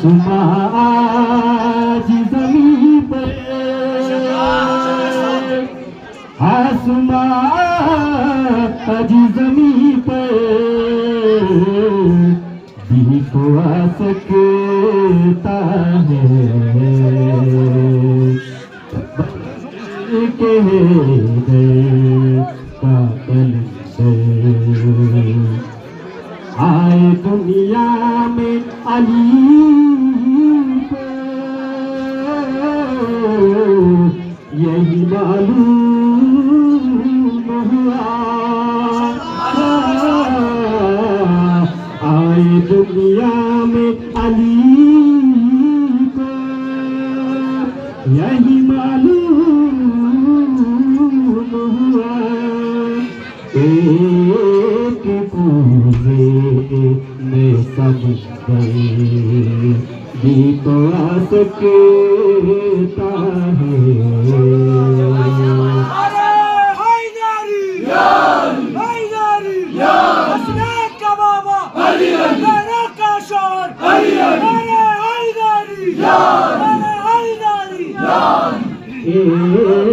आसमां आज ज़मीं पे, आसमां आज ज़मीं पे भी तो आ सकता है के का आए दुनिया में अली को यही मालूम हुआ। आए दुनिया में अली को यही मालूम हुआ। एक पूजे में सब भी तो आ सकता है।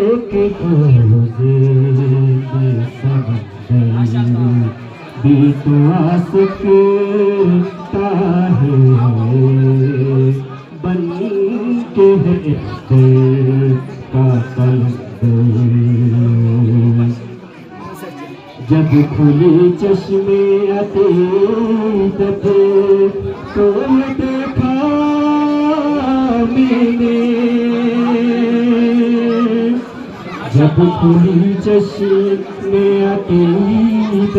एक पूजे में सब भी तो आ सकता है। बन के है का कल्ब जब खुली चश्मे अतीत तो देखा मैंने। जब खुली चश्मे अतीत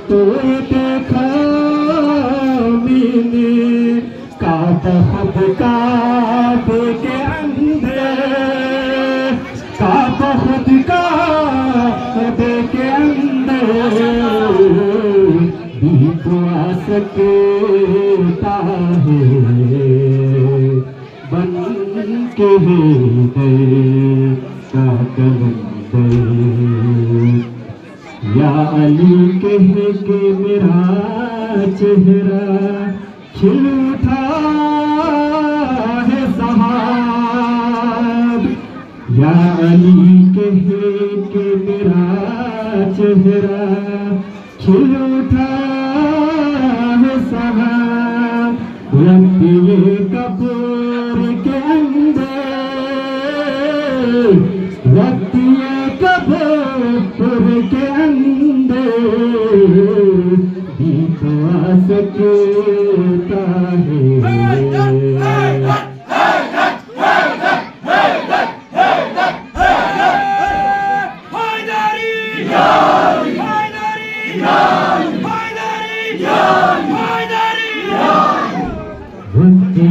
तो देखा मैंने। काबा खुद काबे के अंदर, काबा खुद काबे के अंदर भी तो आ सकता है। बन के है का कलंदर या अली कह के मेरा चेहरा खिल उठा है साहब। या अली कह के मेरा चेहरा खिल उठा है साहब। रखती ये कब्र के अंदर, रखती ये कब्र के अंदर भी तो आ सकता है।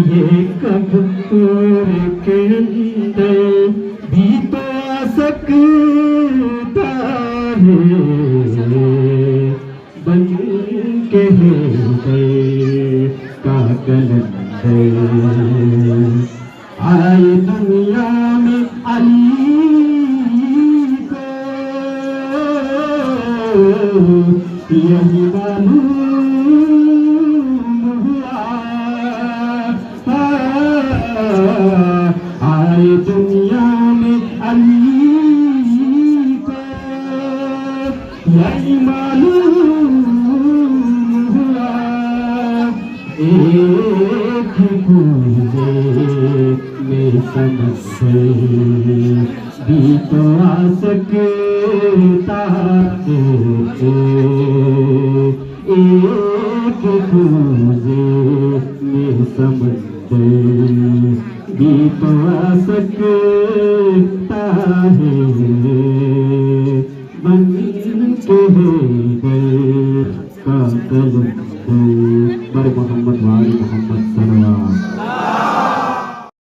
ये कब्र के अंदर भी तो आ सकता है। बन के है का कलंदर आए दुनिया में अली को यही मालूम हुआ। आए दुनिया में अली को यही मालूम हुआ। एक पूजे में समझ भी तो आ सकता है। एक पूजे में समझ भी तो आ सकता है। बन के है का कलंदर मोहम्मद वाली मोहम्मद।